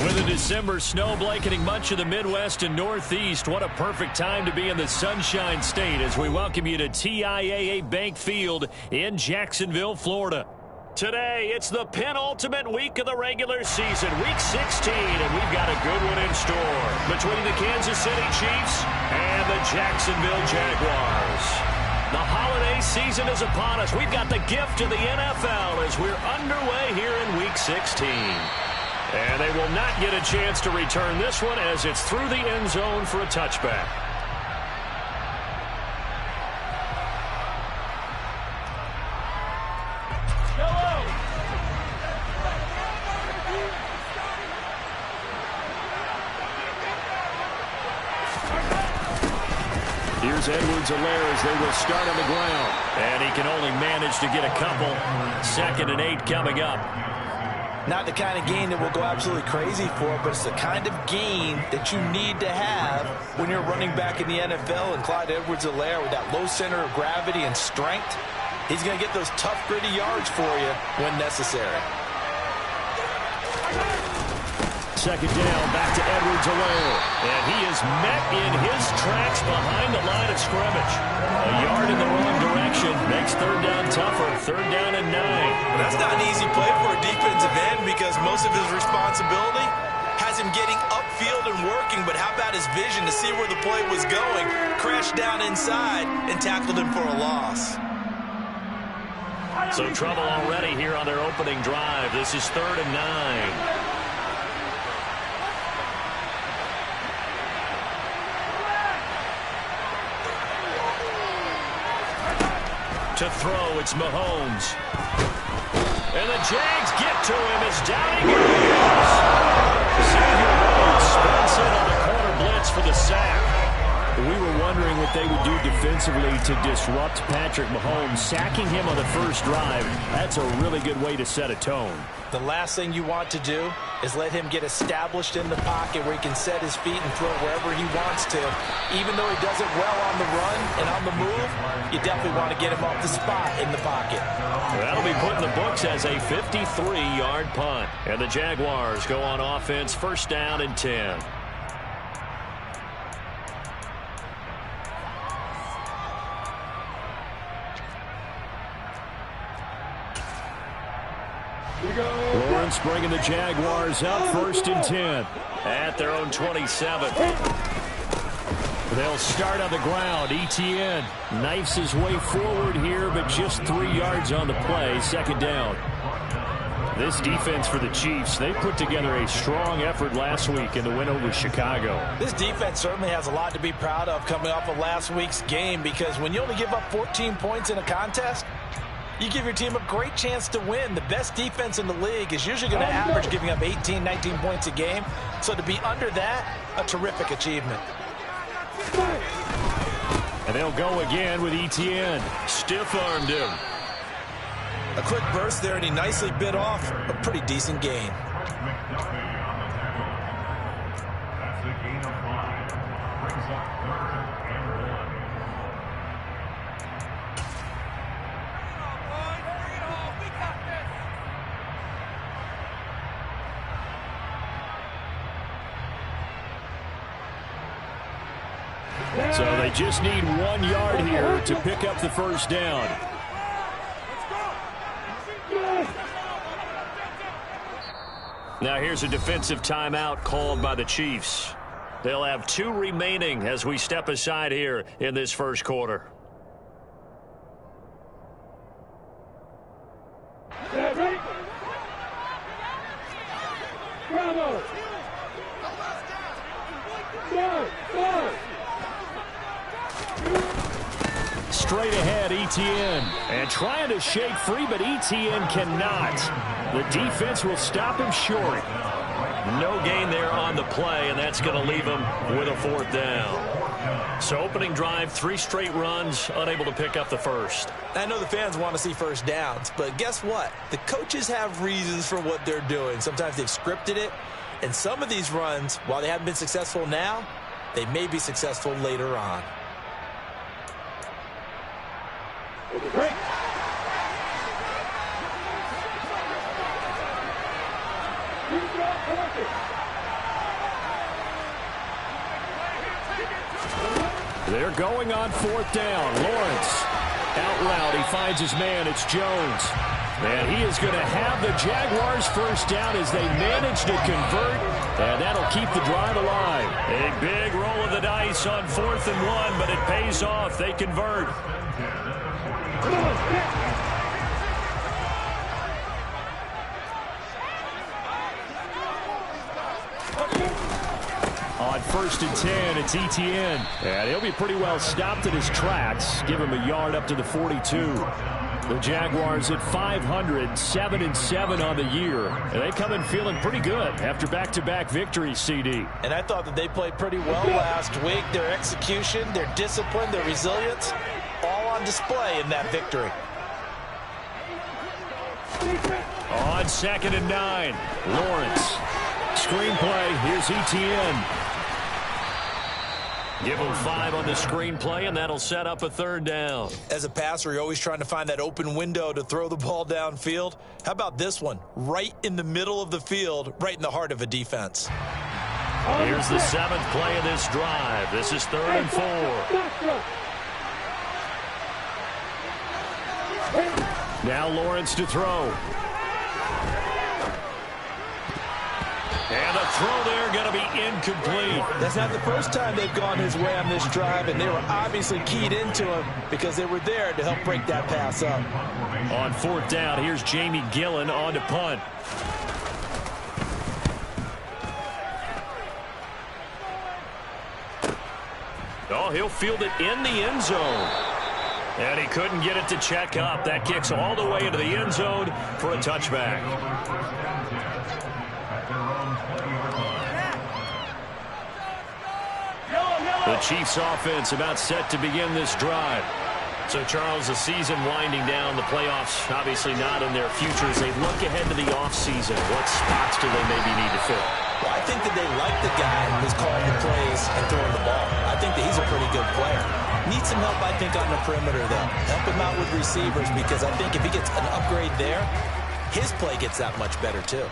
With a December snow blanketing much of the Midwest and Northeast, what a perfect time to be in the Sunshine State as we welcome you to TIAA Bank Field in Jacksonville, Florida. Today, it's the penultimate week of the regular season, Week 16, and we've got a good one in store between the Kansas City Chiefs and the Jacksonville Jaguars. The holiday season is upon us. We've got the gift of the NFL as we're underway here in Week 16. And they will not get a chance to return this one as it's through the end zone for a touchback. Here's Edwards-Helaire as they will start on the ground. And he can only manage to get a couple. 2nd and 8 coming up. Not the kind of gain that will go absolutely crazy for, but it's the kind of gain that you need to have when you're running back in the NFL. And Clyde Edwards-Helaire, with that low center of gravity and strength, he's going to get those tough, gritty yards for you when necessary. 2nd down, back to Edwards-Helaire. And he is met in his tracks behind the line of scrimmage. A yard in the wrong direction makes 3rd down tougher. 3rd down and 9. Well, that's not an easy play for a defensive end because most of his responsibility has him getting upfield and working, but how about his vision to see where the play was going, crashed down inside, and tackled him for a loss. So trouble already here on their opening drive. This is 3rd and 9. To throw, it's Mahomes. And the Jags get to him as down he goes. Xavier Rhodes sprints in on the corner blitz for the sack. We were wondering what they would do defensively to disrupt Patrick Mahomes. Sacking him on the first drive, that's a really good way to set a tone. The last thing you want to do is let him get established in the pocket where he can set his feet and throw wherever he wants to. Even though he does it well on the run and on the move, you definitely want to get him off the spot in the pocket. That'll be put in the books as a 53-yard punt. And the Jaguars go on offense, 1st down and 10. Lawrence bringing the Jaguars up, 1st and 10 at their own 27. They'll start on the ground. Etienne knifes his way forward here, but just 3 yards on the play. 2nd down. This defense for the Chiefs, they put together a strong effort last week in the win over Chicago. This defense certainly has a lot to be proud of coming off of last week's game, because when you only give up 14 points in a contest, you give your team a great chance to win. The best defense in the league is usually going to average giving up 18, 19 points a game. So to be under that, a terrific achievement. And they'll go again with Etienne. Stiff-armed him. A quick burst there, and he nicely bit off a pretty decent gain. So they just need 1 yard here to pick up the 1st down. Now here's a defensive timeout called by the Chiefs. They'll have 2 remaining as we step aside here in this 1st quarter. Straight ahead, Etienne. And trying to shake free, but Etienne cannot. The defense will stop him short. No gain there on the play, and that's going to leave him with a 4th down. So opening drive, 3 straight runs, unable to pick up the 1st. I know the fans want to see 1st downs, but guess what? The coaches have reasons for what they're doing. Sometimes they've scripted it, and some of these runs, while they haven't been successful now, they may be successful later on. Break. Keep it up, They're going on 4th down. Lawrence out route. He finds his man. It's Jones. And he is going to have the Jaguars first down as they manage to convert. And that'll keep the drive alive. A big roll of the dice on 4th and 1, but it pays off. They convert. On 1st and 10, it's Etienne. And he'll be pretty well stopped in his tracks. Give him a yard up to the 42. The Jaguars at 500, 7-7 on the year. And they come in feeling pretty good after back-to-back victories, CD. And I thought that they played pretty well last week. Their execution, their discipline, their resilience, all on display in that victory. On 2nd and 9, Lawrence. Screenplay, here's Etienne. Give him 5 on the screenplay, and that'll set up a 3rd down. As a passer, you're always trying to find that open window to throw the ball downfield. How about this one? Right in the middle of the field, right in the heart of a defense. Here's the 7th play of this drive. This is 3rd and 4. Now Lawrence to throw. And the throw there going to be incomplete. That's not the first time they've gone his way on this drive, and they were obviously keyed into him because they were there to help break that pass up. On 4th down, here's Jamie Gillen on to punt. Oh, he'll field it in the end zone. And he couldn't get it to check up. That kicks all the way into the end zone for a touchback. The Chiefs offense about set to begin this drive. So, Charles, the season winding down, the playoffs obviously not in their future. As they look ahead to the offseason, what spots do they maybe need to fill? Well, I think that they like the guy who's calling the plays and throwing the ball. I think that he's a pretty good player. Needs some help, I think, on the perimeter, though. Help him out with receivers, because I think if he gets an upgrade there, his play gets that much better, too.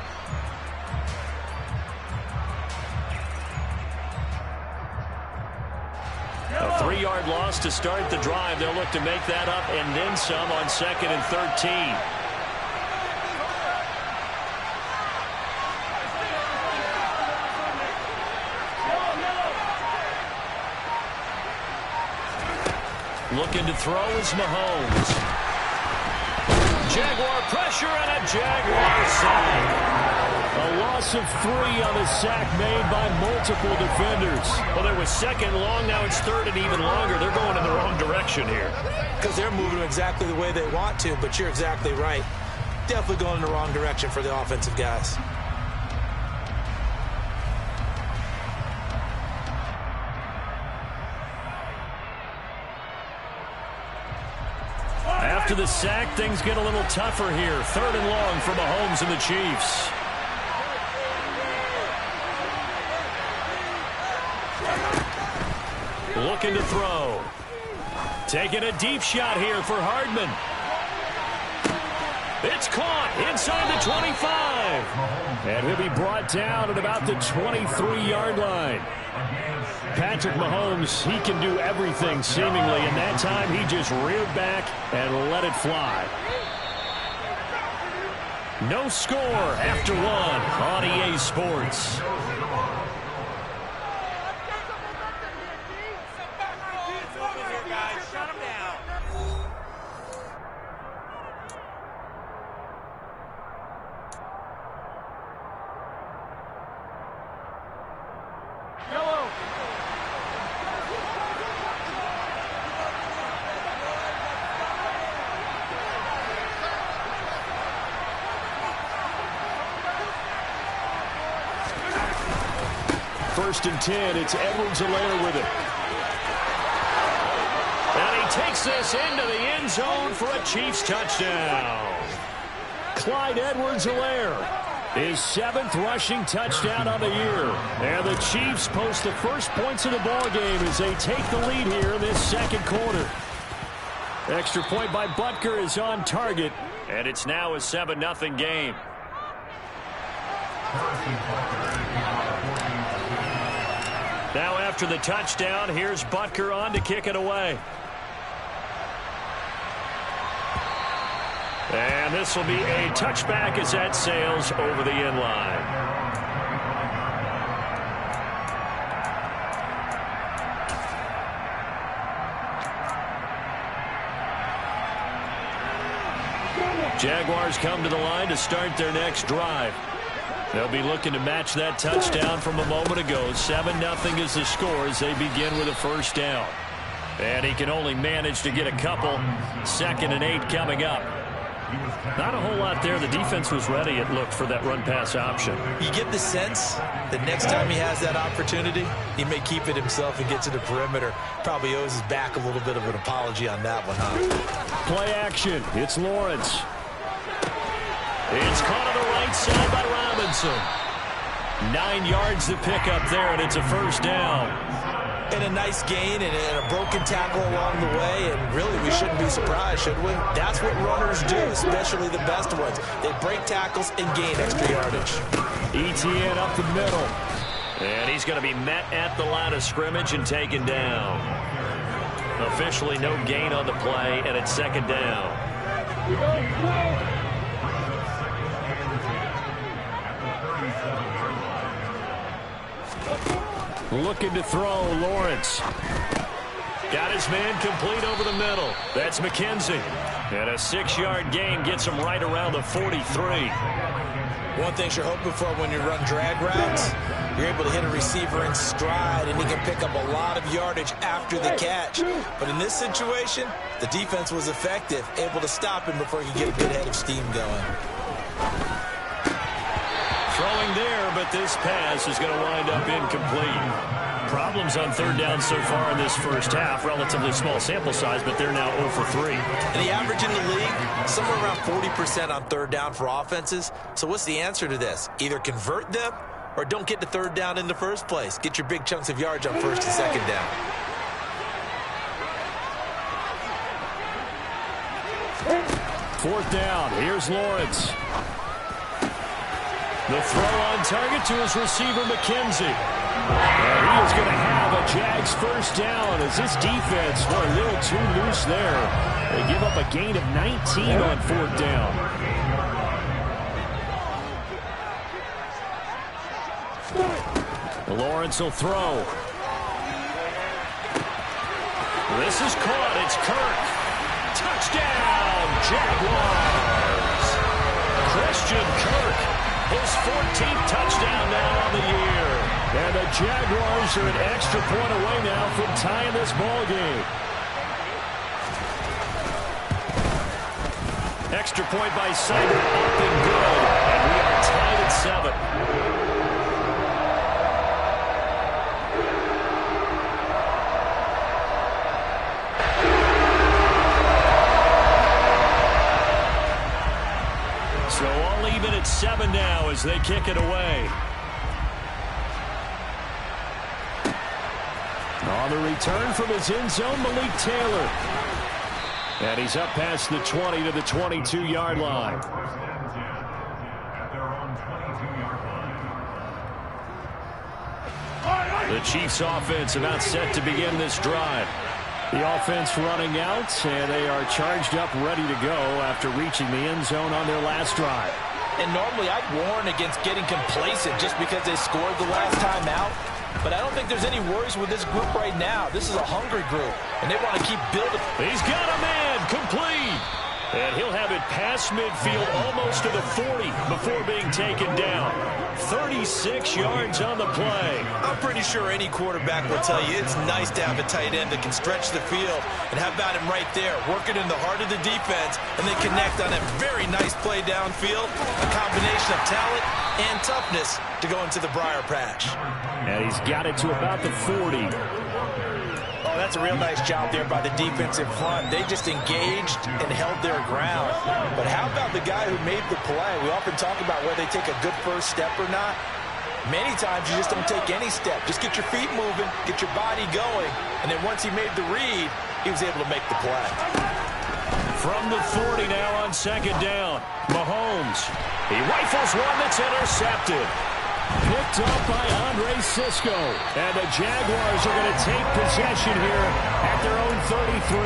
A 3-yard loss to start the drive. They'll look to make that up and then some on 2nd and 13. Looking to throw is Mahomes. Jaguar pressure and a Jaguar sack. A loss of 3 on the sack made by multiple defenders. Well, there was 2nd long. Now it's 3rd and even longer. They're going in the wrong direction here. Because they're moving exactly the way they want to, but you're exactly right. Definitely going in the wrong direction for the offensive guys. After the sack, things get a little tougher here. 3rd and long for Mahomes and the Chiefs. Looking to throw. Taking a deep shot here for Hardman. It's caught inside the 25. And he'll be brought down at about the 23-yard line. Patrick Mahomes, he can do everything seemingly, and that time he just reared back and let it fly. No score after 1 on EA Sports. First and 10, it's Edwards-Helaire with it. And he takes this into the end zone for a Chiefs touchdown. Clyde Edwards-Helaire, his 7th rushing touchdown on the year. And the Chiefs post the first points of the ball game as they take the lead here in this 2nd quarter. Extra point by Butker is on target, and it's now a 7-0 game. Now after the touchdown. Here's Butker on to kick it away. And this will be a touchback as that sails over the end line. Jaguars come to the line to start their next drive. They'll be looking to match that touchdown from a moment ago. 7-0 is the score as they begin with a first down. And he can only manage to get a couple. 2nd and 8 coming up. Not a whole lot there. The defense was ready, it looked, for that run-pass option. You get the sense that next time he has that opportunity, he may keep it himself and get to the perimeter. Probably owes his back a little bit of an apology on that one, huh? Play action. It's Lawrence. It's caught on the right side by Robinson. 9 yards to pick up there, and it's a first down. And a nice gain and a broken tackle along the way, and really we shouldn't be surprised, should we? That's what runners do, especially the best ones. They break tackles and gain extra yardage. ETN up the middle. And he's going to be met at the line of scrimmage and taken down. Officially no gain on the play, and it's 2nd down. Looking to throw, Lawrence. Got his man complete over the middle. That's McKenzie. And a 6-yard gain gets him right around the 43. One thing you're hoping for when you run drag routes, you're able to hit a receiver in stride, and he can pick up a lot of yardage after the catch. But in this situation, the defense was effective, able to stop him before he could get a good head of steam going. Throwing there, but this pass is going to wind up incomplete. Problems on 3rd down so far in this first half. Relatively small sample size, but they're now 0 for 3. And the average in the league, somewhere around 40% on 3rd down for offenses. So what's the answer to this? Either convert them or don't get to 3rd down in the first place. Get your big chunks of yards on 1st and 2nd down. Fourth down. Here's Lawrence. The throw on target to his receiver, McKenzie. And he is going to have a Jags first down as this defense were a little too loose there. They give up a gain of 19 on 4th down. Lawrence will throw. This is caught. It's Kirk. Touchdown, Jaguars. Christian Kirk. His 14th touchdown now on the year. And the Jaguars are an extra point away now from tying this ball game. Extra point by Simon, up and good. And we are tied at 7. So all even at 7 now as they kick it away. On the return from his end zone, Malik Taylor. And he's up past the 20 to the 22-yard line. The Chiefs offense about set to begin this drive. The offense running out, and they are charged up, ready to go after reaching the end zone on their last drive. And normally I'd warn against getting complacent just because they scored the last time out. But I don't think there's any worries with this group right now. This is a hungry group, and they want to keep building. He's got a man complete. And he'll have it past midfield almost to the 40 before being taken down. 36 yards on the play. I'm pretty sure any quarterback will tell you it's nice to have a tight end that can stretch the field. And how about him right there, working in the heart of the defense, and then connect on a very nice play downfield. A combination of talent and toughness to go into the briar patch. And he's got it to about the 40. Oh, that's a real nice job there by the defense in front. They just engaged and held their ground. But how about the guy who made the play? We often talk about whether they take a good first step or not. Many times you just don't take any step. Just get your feet moving, get your body going. And then once he made the read, he was able to make the play. From the 40 now on 2nd down, Mahomes. He rifles one that's intercepted. Picked picked up by Andre Cisco. And the Jaguars are going to take possession here at their own 33.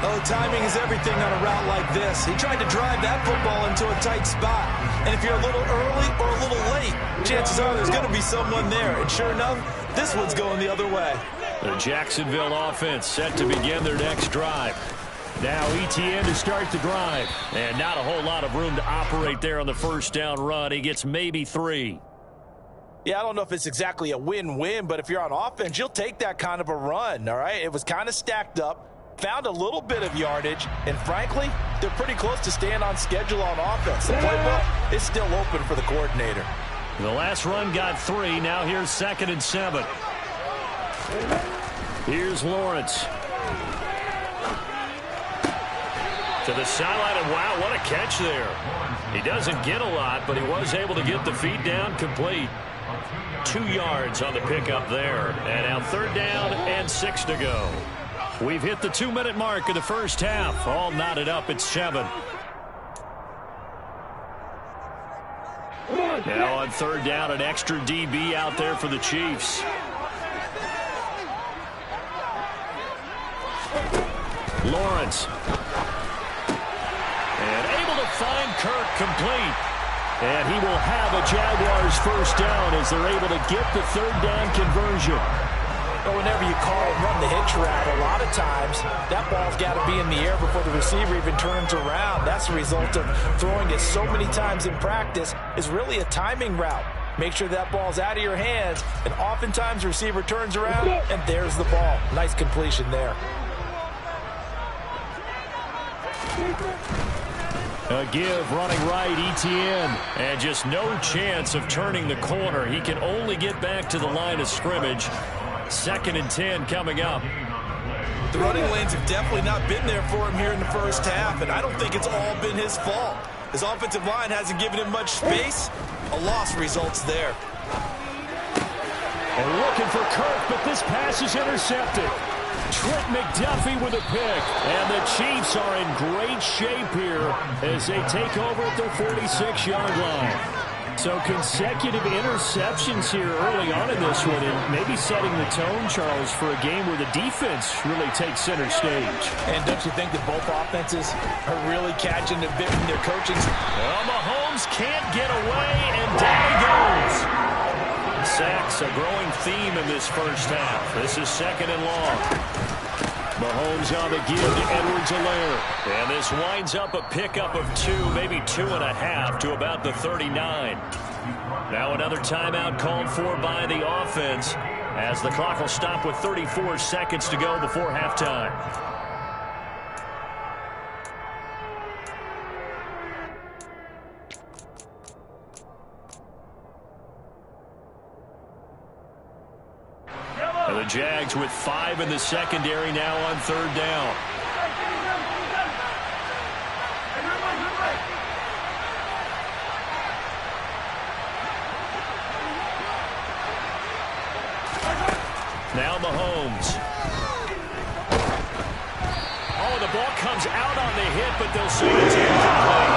Oh, timing is everything on a route like this. He tried to drive that football into a tight spot. And if you're a little early or a little late, chances are there's going to be someone there. And sure enough, this one's going the other way. The Jacksonville offense set to begin their next drive. Now Etienne to start the drive. And not a whole lot of room to operate there on the first down run. He gets maybe 3. Yeah, I don't know if it's exactly a win-win, but if you're on offense, you'll take that kind of a run, all right? It was kind of stacked up. Found a little bit of yardage, and frankly, they're pretty close to staying on schedule on offense. The playbook is still open for the coordinator. The last run got 3. Now here's 2nd and 7. Here's Lawrence. To the sideline, and wow, what a catch there. He doesn't get a lot, but he was able to get the feet down complete. 2 yards on the pickup there. And now 3rd down and 6 to go. We've hit the 2-minute mark of the first half. All knotted up at 7. Now on 3rd down, an extra DB out there for the Chiefs. Lawrence. And able to find Kirk complete. And he will have a Jaguars first down as they're able to get the 3rd down conversion. But whenever you call and run the hitch route, a lot of times that ball's got to be in the air before the receiver even turns around. That's the result of throwing it so many times in practice. Is really a timing route. Make sure that ball's out of your hands, and oftentimes the receiver turns around, and there's the ball. Nice completion there. A give running right, Etienne. And just no chance of turning the corner. He can only get back to the line of scrimmage. 2nd and 10 coming up. The running lanes have definitely not been there for him here in the first half, and I don't think it's all been his fault. His offensive line hasn't given him much space. A loss results there. And looking for Kirk, but this pass is intercepted. Trent McDuffie with a pick. And the Chiefs are in great shape here as they take over at their 46-yard line. So consecutive interceptions here early on in this one, and maybe setting the tone, Charles, for a game where the defense really takes center stage. And don't you think that both offenses are really catching a bit from their coaching? Well, Mahomes can't get away, and down he goes. Sacks a growing theme in this first half. This is 2nd and long. Mahomes on the give to Edwards-Helaire. And this winds up a pickup of 2, maybe 2.5 to about the 39. Now another timeout called for by the offense as the clock will stop with 34 seconds to go before halftime. And the Jags with 5 in the secondary now on 3rd down. Now Mahomes. Oh, the ball comes out on the hit, but they'll say it's incomplete.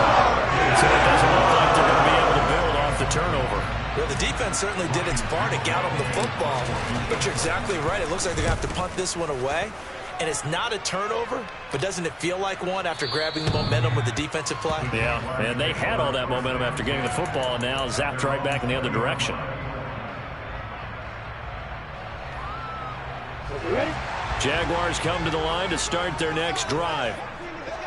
So it doesn't look like they're going to be able to build off the turnover. Well, the defense certainly did its part to get him the football. But you're exactly right. It looks like they're going to have to punt this one away. And it's not a turnover, but doesn't it feel like one after grabbing the momentum with the defensive play? Yeah, and they had all that momentum after getting the football, and now zapped right back in the other direction. Jaguars come to the line to start their next drive.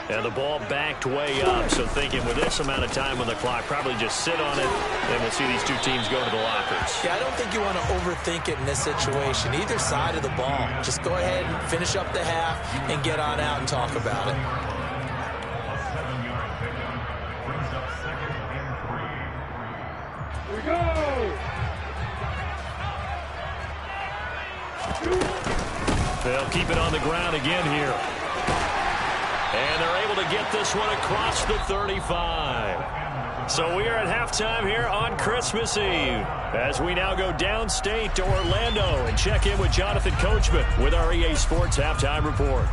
And the ball backed way up, so thinking with this amount of time on the clock, probably just sit on it, and we'll see these two teams go to the lockers. Yeah, I don't think you want to overthink it in this situation. Either side of the ball. Just go ahead and finish up the half and get on out and talk about it. Here we go! They'll keep it on the ground again here. And they're able to get this one across the 35. So we are at halftime here on Christmas Eve as we now go downstate to Orlando and check in with Jonathan Coachman with our EA Sports Halftime Report.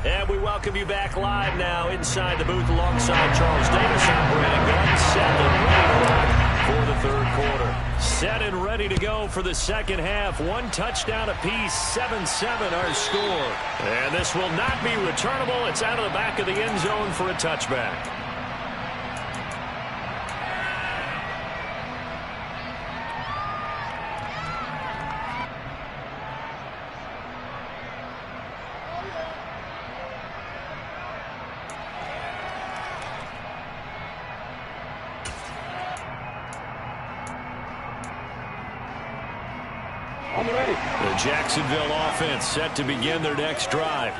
And we welcome you back live now inside the booth alongside Charles Davis. I'm Brandon Gunn, set and ready to rock for the third quarter. Set and ready to go for the second half. One touchdown apiece, 7-7 our score. And this will not be returnable. It's out of the back of the end zone for a touchback. The Jacksonville offense set to begin their next drive.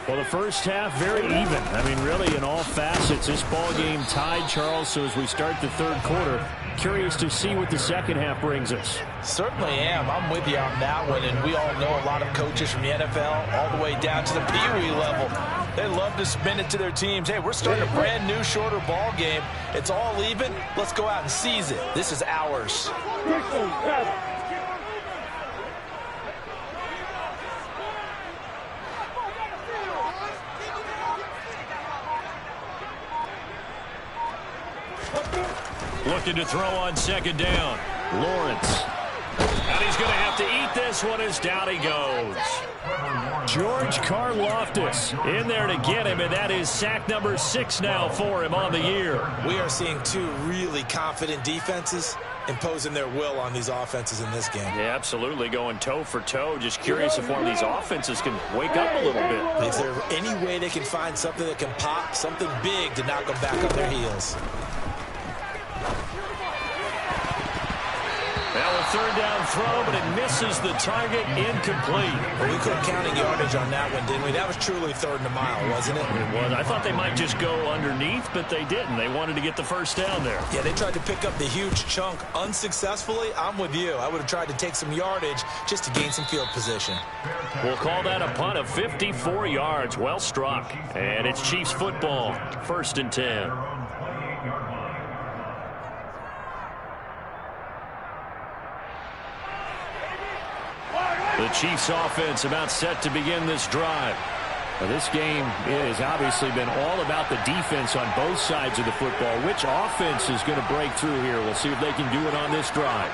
Well, the first half, very even. I mean, really, in all facets, this ball game tied, Charles. So as we start the third quarter, curious to see what the second half brings us. Certainly am. I'm with you on that one. And we all know a lot of coaches from the NFL all the way down to the Pee-wee level. They love to spin it to their teams. Hey, we're starting a brand new, shorter ball game. It's all even. Let's go out and seize it. This is ours. Looking to throw on second down. Lawrence. And he's going to have to eat this one as down he goes. George Karlaftis in there to get him, and that is sack number 6 now for him on the year. We are seeing two really confident defenses imposing their will on these offenses in this game. Yeah, absolutely, going toe for toe. Just curious if one of these offenses can wake up a little bit. Is there any way they can find something that can pop, something big to knock them back on their heels? Now a third down throw, but it misses the target, incomplete. Well, we couldn't counting yardage on that one, didn't we? That was truly third and a mile, wasn't it? It was. I thought they might just go underneath, but they didn't. They wanted to get the first down there. Yeah, they tried to pick up the huge chunk unsuccessfully. I'm with you. I would have tried to take some yardage just to gain some field position. We'll call that a punt of 54 yards. Well struck. And it's Chiefs football. 1st and 10. The Chiefs offense about set to begin this drive. Well, this game has obviously been all about the defense on both sides of the football. Which offense is going to break through here? We'll see if they can do it on this drive.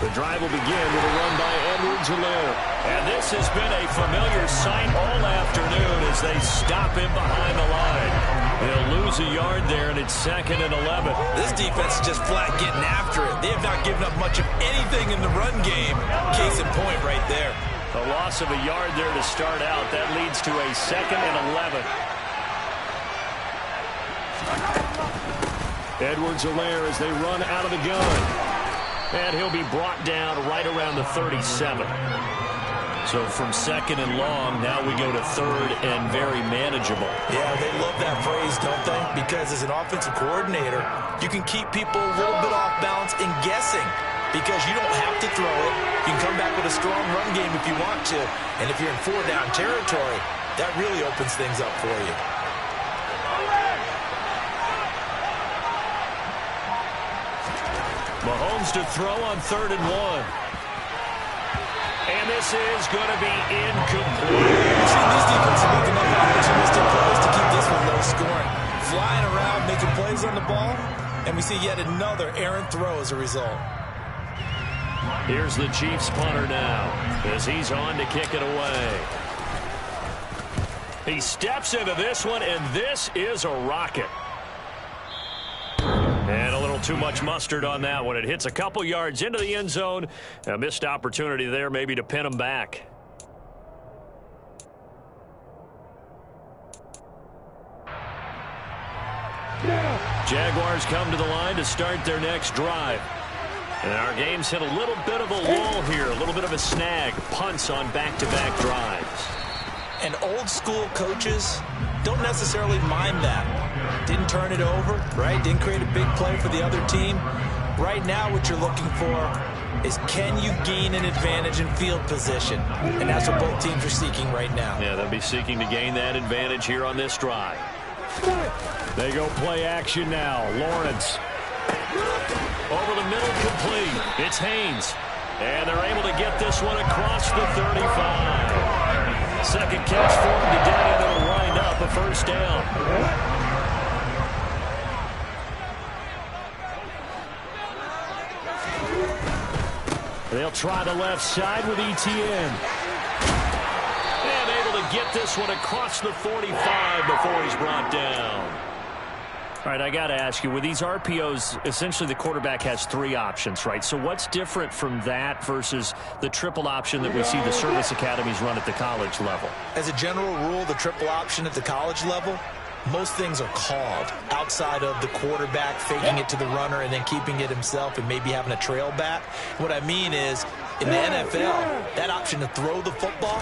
The drive will begin with a run by Edwards-Helaire. And this has been a familiar sight all afternoon as they stop him behind the line. They'll lose a yard there, and it's 2nd and 11. This defense is just flat getting after it. They have not given up much of anything in the run game. Case in point right there. A loss of a yard there to start out. That leads to a 2nd and 11. Edwards-Helaire as they run out of the gun. And he'll be brought down right around the 37. So from 2nd and long, now we go to 3rd and very manageable. Yeah, they love that phrase, don't they? Because as an offensive coordinator, you can keep people a little bit off balance and guessing because you don't have to throw it. You can come back with a strong run game if you want to. And if you're in 4-down territory, that really opens things up for you. Mahomes to throw on 3rd and 1. And this is going to be incomplete. We've seen these defenses make enough opportunistic plays to keep this one low scoring. Flying around, making plays on the ball, and we see yet another errant throw as a result. Here's the Chiefs punter now as he's on to kick it away. He steps into this one, and this is a rocket. And a little too much mustard on that one. It hits a couple yards into the end zone. A missed opportunity there maybe to pin him back. Jaguars come to the line to start their next drive. And our game's hit a little bit of a lull here, a little bit of a snag. Punts on back-to-back drives. And old-school coaches don't necessarily mind that. Didn't turn it over, right? Didn't create a big play for the other team. Right now what you're looking for is can you gain an advantage in field position? And that's what both teams are seeking right now. Yeah, they'll be seeking to gain that advantage here on this drive. They go play action now. Lawrence. Over the middle, complete. It's Haynes. And they're able to get this one across the 35. Second catch for him today, and it'll wind up a first down. They'll try the left side with Etienne. And able to get this one across the 45 before he's brought down. All right, I got to ask you, with these RPOs, essentially the quarterback has 3 options, right? So what's different from that versus the triple option that we see the service academies run at the college level? As a general rule, the triple option at the college level, most things are called outside of the quarterback faking it to the runner and then keeping it himself and maybe having a trail back. What I mean is, in the NFL, that option to throw the football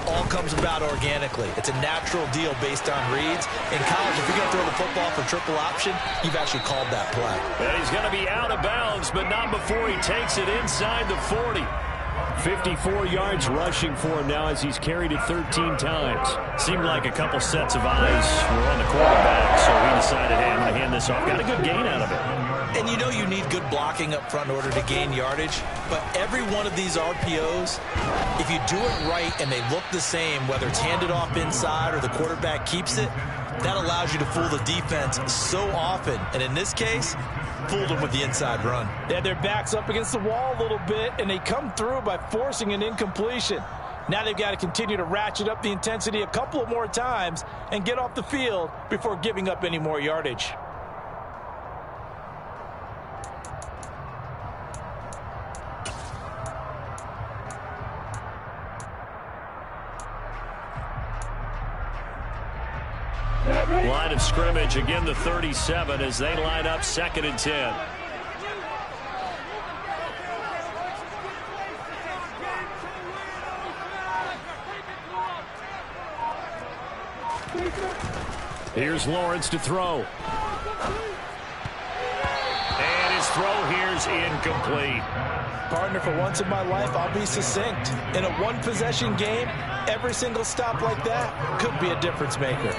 all comes about organically. It's a natural deal based on reads. In college, if you're going to throw the football for triple option, you've actually called that play. And he's going to be out of bounds, but not before he takes it inside the 40. 54 yards rushing for him now as he's carried it 13 times. Seemed like a couple sets of eyes were on the quarterback, so he decided, hey, I'm going to hand this off. Got a good gain out of it. And you know you need good blocking up front in order to gain yardage, but every one of these RPOs, if you do it right and they look the same, whether it's handed off inside or the quarterback keeps it, that allows you to fool the defense so often. And in this case, fooled them with the inside run. They had their backs up against the wall a little bit, and they come through by forcing an incompletion. Now they've got to continue to ratchet up the intensity a couple of more times and get off the field before giving up any more yardage. Line of scrimmage, again the 37 as they line up 2nd and 10. Here's Lawrence to throw. And his throw here's incomplete. Partner, for once in my life, I'll be succinct. In a one-possession game, every single stop like that could be a difference maker.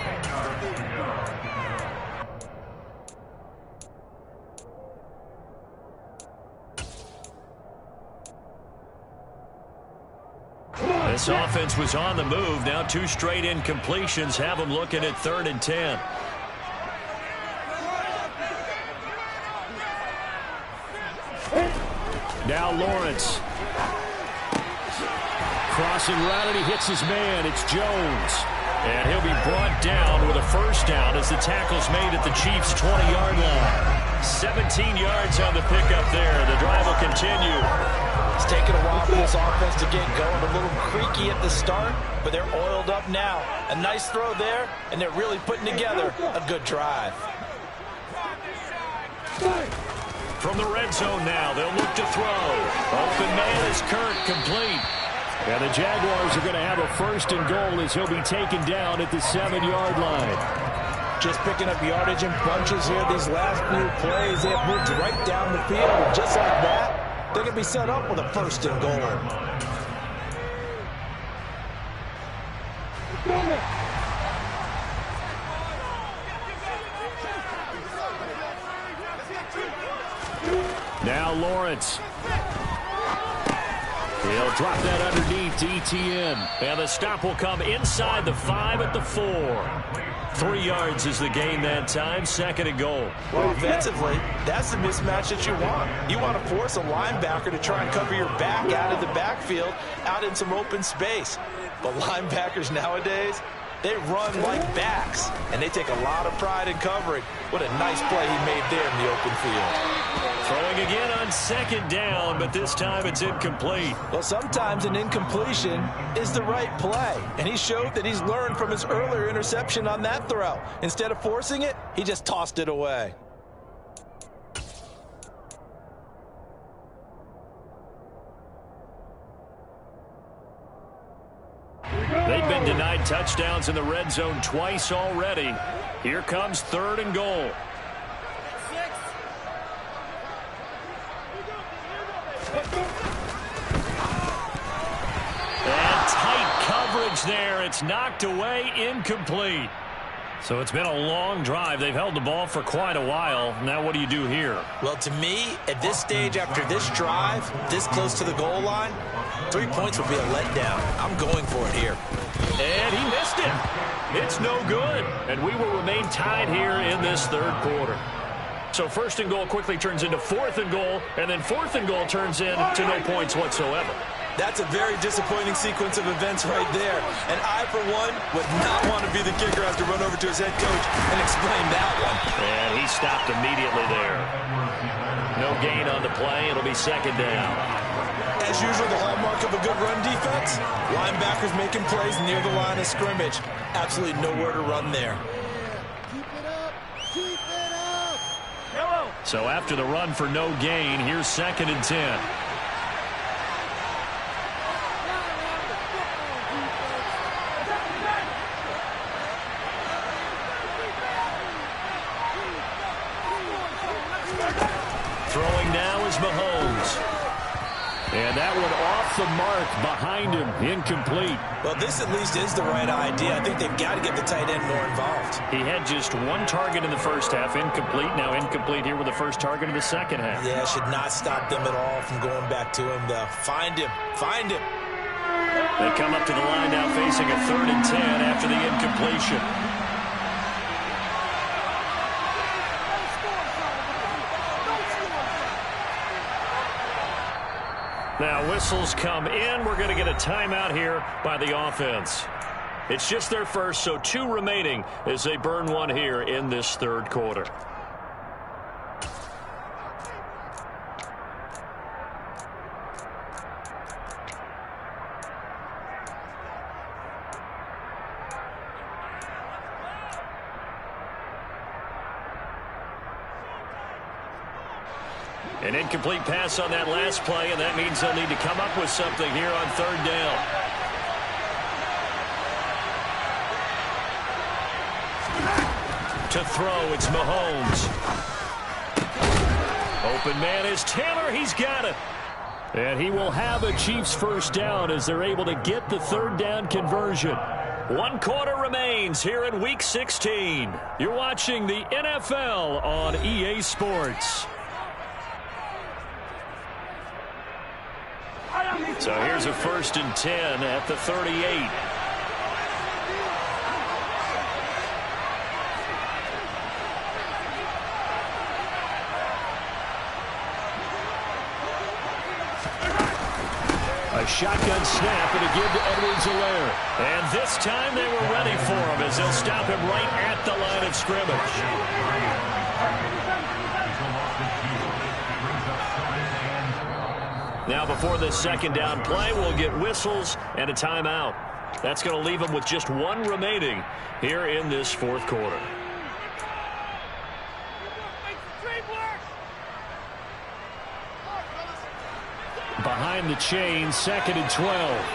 This offense was on the move. Now 2 straight incompletions have them looking at 3rd and 10. Now Lawrence. Crossing route, and he hits his man. It's Jones. And he'll be brought down with a first down as the tackle's made at the Chiefs' 20-yard line. 17 yards on the pickup there. The drive will continue. It's taken a while for this offense to get going. A little creaky at the start, but they're oiled up now. A nice throw there, and they're really putting together a good drive. From the red zone now, they'll look to throw. Open man is Kirk, complete. And the Jaguars are going to have a 1st and goal as he'll be taken down at the 7-yard line. Just picking up yardage in bunches here these last few plays. They have moved right down the field, and just like that, they're going to be set up with a 1st and goal. Now Lawrence. He'll drop that underneath to Etienne. And the stop will come inside the 5 at the 4. 3 yards is the gain that time. 2nd and goal. Well, offensively, that's the mismatch that you want. You want to force a linebacker to try and cover your back out of the backfield, out in some open space. But linebackers nowadays, they run like backs, and they take a lot of pride in covering. What a nice play he made there in the open field. Throwing again on 2nd down, but this time it's incomplete. Well, sometimes an incompletion is the right play, and he showed that he's learned from his earlier interception on that throw. Instead of forcing it, he just tossed it away. They've been denied touchdowns in the red zone twice already. Here comes 3rd and goal. And tight coverage there. It's knocked away, incomplete. So it's been a long drive. They've held the ball for quite a while. Now what do you do here? Well, to me, at this stage after this drive, this close to the goal line, 3 points would be a letdown. I'm going for it here. And he missed it. It's no good. And we will remain tied here in this third quarter. So first and goal quickly turns into fourth and goal, and then fourth and goal turns into no points whatsoever. That's a very disappointing sequence of events right there. And I, for one, would not want to be the kicker as to run over to his head coach and explain that one. And he stopped immediately there. No gain on the play. It'll be second down. As usual, the hallmark of a good run defense, linebackers making plays near the line of scrimmage. Absolutely nowhere to run there. Keep it up. Keep it up. So after the run for no gain, here's second and 10. Throwing now is Mahomes. And that one off the mark behind him, incomplete. Well, this at least is the right idea. I think they've got to get the tight end more involved. He had just one target in the first half, incomplete. Now incomplete here with the first target of the second half. Yeah, should not stop them at all from going back to him, though. Find him. Find him. They come up to the line now facing a 3rd and 10 after the incompletion. Now whistles come in. We're going to get a timeout here by the offense. It's just their first, so 2 remaining as they burn one here in this third quarter. An incomplete pass on that last play, and that means they'll need to come up with something here on third down. To throw, it's Mahomes. Open man is Taylor. He's got it. And he will have a Chiefs first down as they're able to get the third down conversion. 1 quarter remains here in Week 16. You're watching the NFL on EA Sports. So here's a 1st and 10 at the 38. A shotgun snap and a give to Edwards-Helaire. And this time they were ready for him as they'll stop him right at the line of scrimmage. Now before this second down play, we'll get whistles and a timeout. That's going to leave them with just 1 remaining here in this fourth quarter. Behind the chain, 2nd and 12.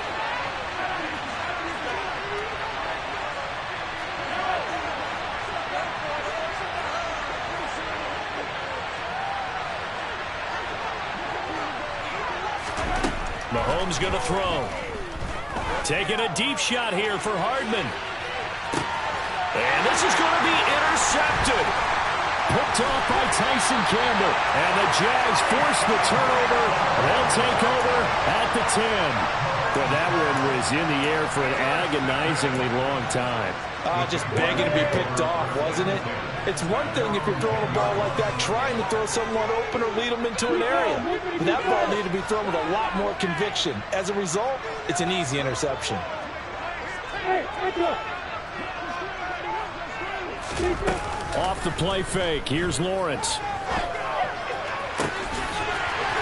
Mahomes going to throw. Taking a deep shot here for Hardman. And this is going to be intercepted. Picked off by Tyson Campbell. And the Jags force the turnover. They'll take over at the 10. Well, that one was in the air for an agonizingly long time. Just begging to be picked off, wasn't it? It's one thing if you're throwing a ball like that, trying to throw someone open or lead them into an area. But that ball needed to be thrown with a lot more conviction. As a result, it's an easy interception. Off the play fake. Here's Lawrence.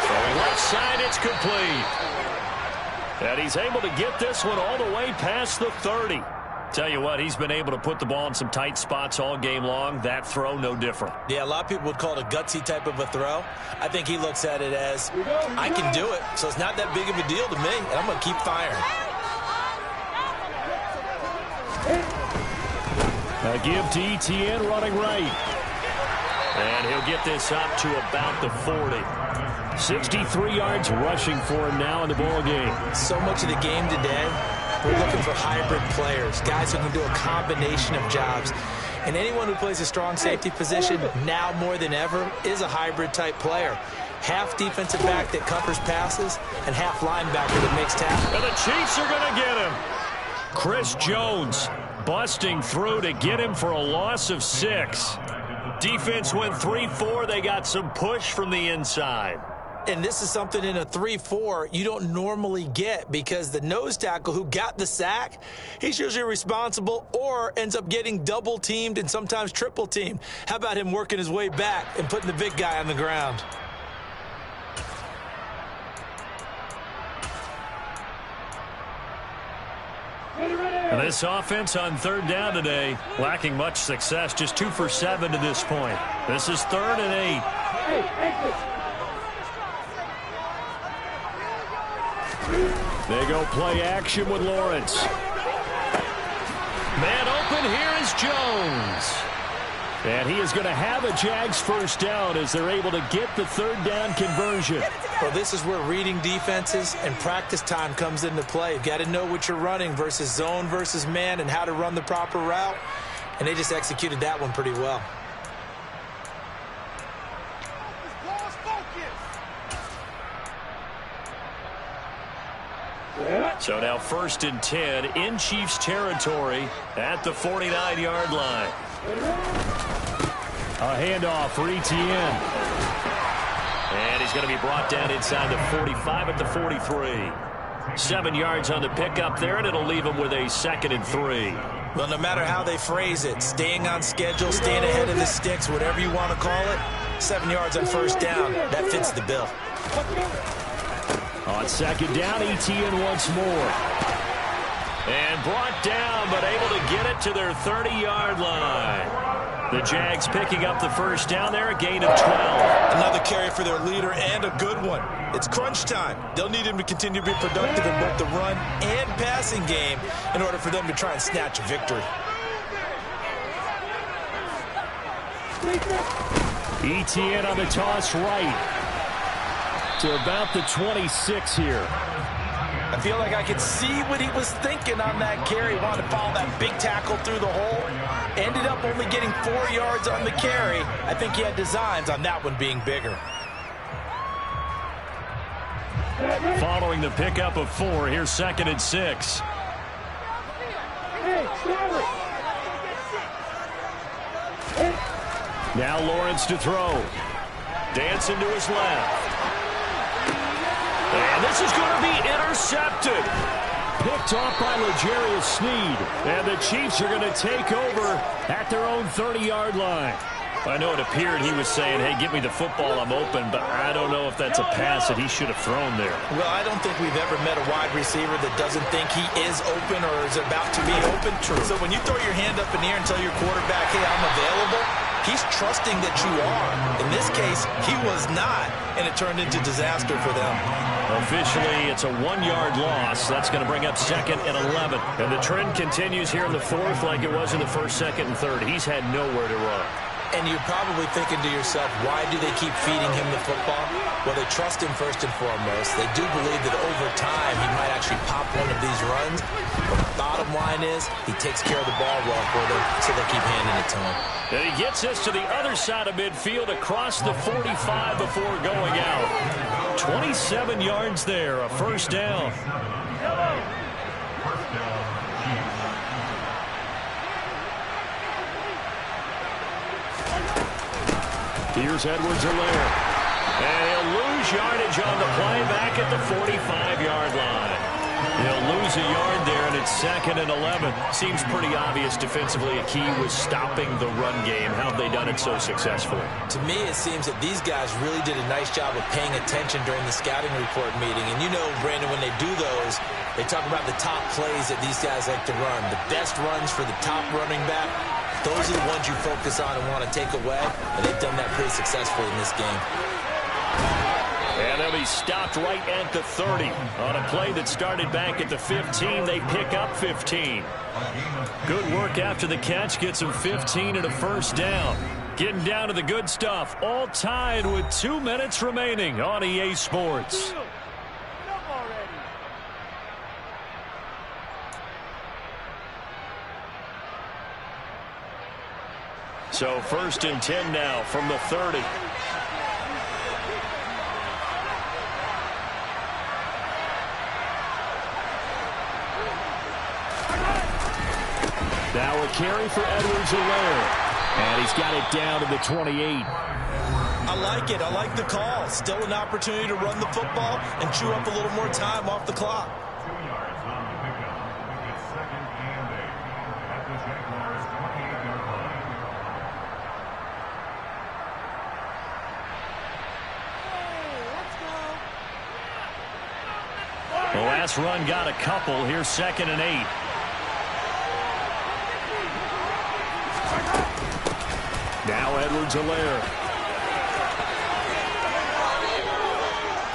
Throwing left side, it's complete. And he's able to get this one all the way past the 30. Tell you what, he's been able to put the ball in some tight spots all game long. That throw, no different. Yeah, a lot of people would call it a gutsy type of a throw. I think he looks at it as, I can do it, so it's not that big of a deal to me, and I'm going to keep firing. A give to Etienne running right. And he'll get this up to about the 40. 63 yards rushing for him now in the ball game. So much of the game today, we're looking for hybrid players, guys who can do a combination of jobs. And anyone who plays a strong safety position, now more than ever, is a hybrid-type player. Half defensive back that covers passes, and half linebacker that makes tackles. And the Chiefs are going to get him. Chris Jones busting through to get him for a loss of 6. Defense went 3-4. They got some push from the inside. And this is something in a 3-4 you don't normally get, because the nose tackle who got the sack, he's usually responsible or ends up getting double teamed and sometimes triple teamed. How about him working his way back and putting the big guy on the ground? And this offense on 3rd down today, lacking much success, just 2 for 7 to this point. This is 3rd and 8. They go play action with Lawrence. Man open, here is Jones. And he is going to have a Jags first down as they're able to get the 3rd down conversion. Well, this is where reading defenses and practice time comes into play. You've got to know what you're running versus zone versus man and how to run the proper route. And they just executed that one pretty well. So now 1st and 10 in Chiefs territory at the 49-yard line. A handoff for Etienne. And he's going to be brought down inside the 45 at the 43. 7 yards on the pickup there, and it'll leave him with a 2nd and 3. Well, no matter how they phrase it, staying on schedule, staying ahead of the sticks, whatever you want to call it, 7 yards on 1st down, that fits the bill. On 2nd down, Etienne once more. And brought down, but able to get it to their 30-yard line. The Jags picking up the first down there, a gain of 12. Another carry for their leader, and a good one. It's crunch time. They'll need him to continue to be productive in both the run and passing game in order for them to try and snatch a victory. Etienne on the toss right to about the 26 here. I feel like I could see what he was thinking on that carry. Wanted to follow that big tackle through the hole. Ended up only getting 4 yards on the carry. I think he had designs on that one being bigger. Following the pickup of 4, here's 2nd and 6. Now Lawrence to throw. Dancing to his left. And this is going to be intercepted. Picked off by L'Jarius Sneed. And the Chiefs are going to take over at their own 30-yard line. I know it appeared he was saying, hey, give me the football, I'm open, but I don't know if that's a pass that he should have thrown there. Well, I don't think we've ever met a wide receiver that doesn't think he is open or is about to be open. True. So when you throw your hand up in the air and tell your quarterback, hey, I'm available, he's trusting that you are. In this case, he was not, and it turned into disaster for them. Officially, it's a 1-yard loss. That's going to bring up 2nd and 11. And the trend continues here in the 4th like it was in the 1st, 2nd, and 3rd. He's had nowhere to run. And you're probably thinking to yourself, why do they keep feeding him the football? Well, they trust him first and foremost. They do believe that over time he might actually pop one of these runs. But the bottom line is he takes care of the ball well for them, so they keep handing it to him. And he gets us to the other side of midfield across the 45 before going out. 27 yards there, a first down. Here's Edwards-Helaire. And he'll lose yardage on the play back at the 45-yard line. He'll lose a yard there, and it's 2nd and 11. Seems pretty obvious defensively a key was stopping the run game. How have they done it so successfully? To me, it seems that these guys really did a nice job of paying attention during the scouting report meeting. And you know, Brandon, when they do those, they talk about the top plays that these guys like to run. The best runs for the top running back. Those are the ones you focus on and want to take away, and they've done that pretty successfully in this game. And they'll be stopped right at the 30. On a play that started back at the 15, they pick up 15. Good work after the catch, gets them 15 and a first down. Getting down to the good stuff, all tied with 2 minutes remaining on EA Sports. So 1st and 10 now from the 30. Now a carry for Edwards-Helaire. And he's got it down to the 28. I like it. I like the call. Still an opportunity to run the football and chew up a little more time off the clock. The last run got a couple. Here's 2nd and 8. Now Edwards-Helaire.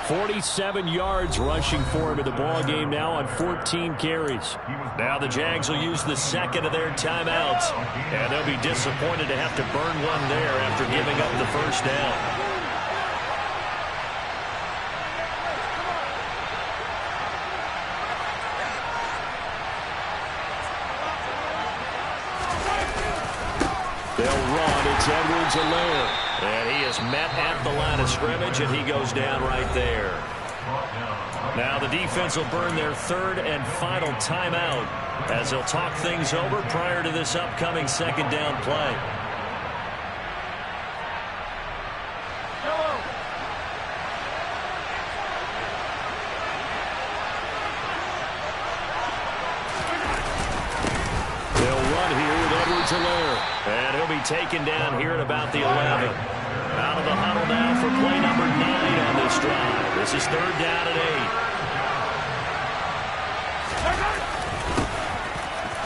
47 yards rushing for him in the ball game now on 14 carries. Now the Jags will use the second of their timeouts, and they'll be disappointed to have to burn one there after giving up the first down. They'll run. It's Edwards-Helaire. And he is met at the line of scrimmage, and he goes down right there. Now the defense will burn their 3rd and final timeout as they'll talk things over prior to this upcoming 2nd down play. They'll run here with Edwards-Helaire. And he'll be taken down here at about the 11. Out of the huddle now for play number 9 on this drive. This is 3rd down and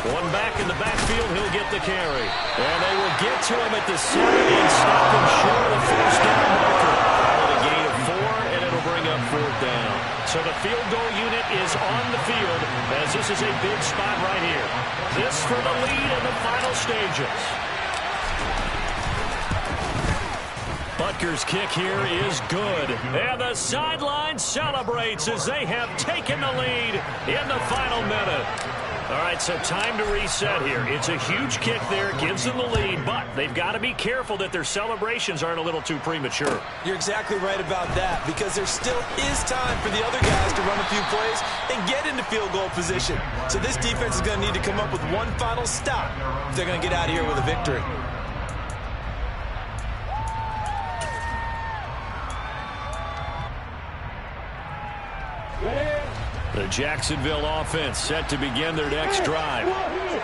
8. One back in the backfield, he'll get the carry. And they will get to him at the 7 and stop him short of the first down marker. With a gain of 4, and it'll bring up 4th down. So the field goal unit is on the field as this is a big spot right here. This for the lead in the final stages. Butker's kick here is good. And the sideline celebrates as they have taken the lead in the final minute. All right, so time to reset here. It's a huge kick there, gives them the lead, but they've got to be careful that their celebrations aren't a little too premature. You're exactly right about that, because there still is time for the other guys to run a few plays and get into field goal position. So this defense is going to need to come up with one final stop if they're going to get out of here with a victory. The Jacksonville offense set to begin their next drive.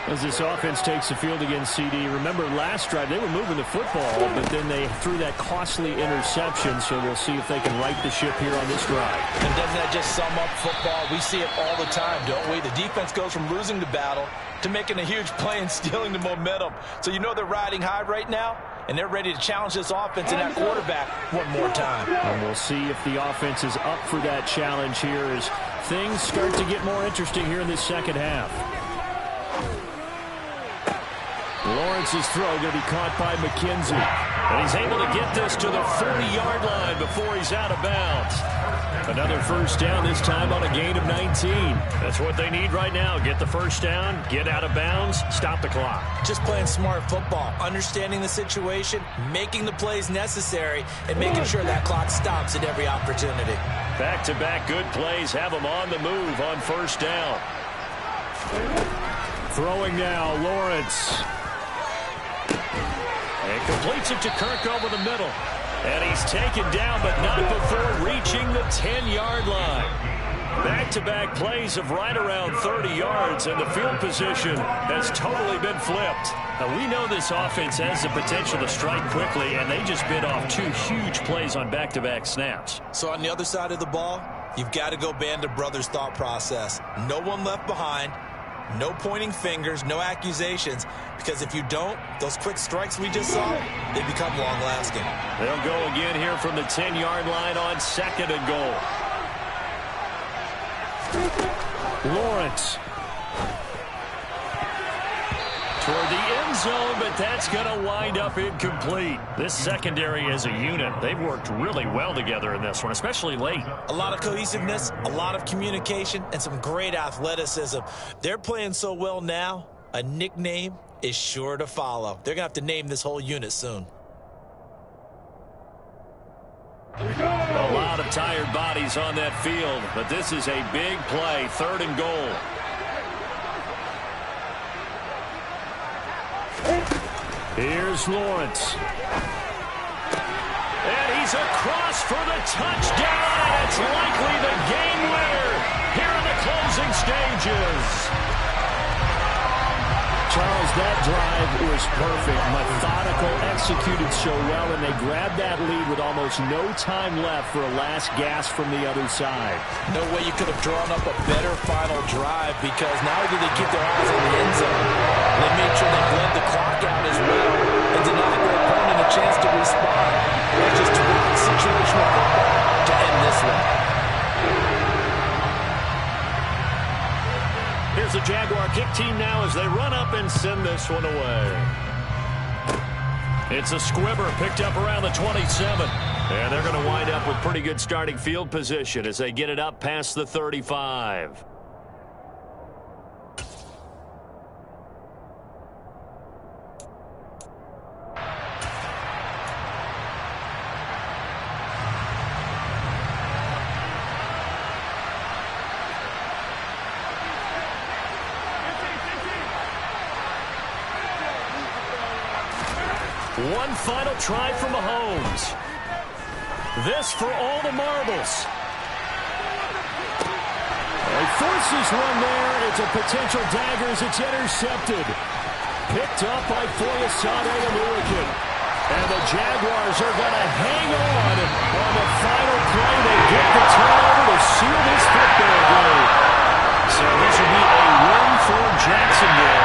As this offense takes the field against CD, remember last drive they were moving the football, but then they threw that costly interception, so we'll see if they can right the ship here on this drive. And doesn't that just sum up football? We see it all the time, don't we? The defense goes from losing the battle to making a huge play and stealing the momentum. So you know they're riding high right now, and they're ready to challenge this offense and that quarterback one more time. And we'll see if the offense is up for that challenge here as things start to get more interesting here in this second half. Lawrence's throw going to be caught by McKenzie. And he's able to get this to the 40-yard line before he's out of bounds. Another first down, this time on a gain of 19. That's what they need right now. Get the first down, get out of bounds, stop the clock. Just playing smart football, understanding the situation, making the plays necessary, and making sure that clock stops at every opportunity. Back-to-back good plays have them on the move on first down. Throwing now, Lawrence. And completes it to Kirk over the middle. And he's taken down, but not before reaching the 10-yard line. Back-to-back plays of right around 30 yards, and the field position has totally been flipped. Now, we know this offense has the potential to strike quickly, and they just bit off 2 huge plays on back-to-back snaps. So on the other side of the ball, you've got to go Band of Brothers thought process. No one left behind. No pointing fingers, no accusations, because if you don't, those quick strikes we just saw, they become long-lasting. They'll go again here from the 10-yard line on 2nd and goal. Lawrence. Toward the end zone, but that's going to wind up incomplete. This secondary as a unit, they've worked really well together in this one, especially late. A lot of cohesiveness, a lot of communication, and some great athleticism. They're playing so well now, a nickname is sure to follow. They're going to have to name this whole unit soon. A lot of tired bodies on that field, but this is a big play, 3rd and goal. Here's Lawrence. And he's across for the touchdown, and it's likely the game winner here in the closing stages. Charles, that drive was perfect. Methodical, executed so well, and they grabbed that lead with almost no time left for a last gasp from the other side. No way you could have drawn up a better final drive, because not only did they keep their eyes on the end zone, they made sure they bled the clock out as well and denied their opponent a chance to respond. That's just terrific situational football to end this one. Here's the Jaguar kick team now as they run up and send this one away. It's a squibber picked up around the 27. And they're going to wind up with pretty good starting field position as they get it up past the 35. One final try for Mahomes. This for all the marbles. He forces one there. It's a potential dagger as it's intercepted. Picked up by Foyesade Oluokun. And the Jaguars are going to hang on the final play. They get the turnover to seal this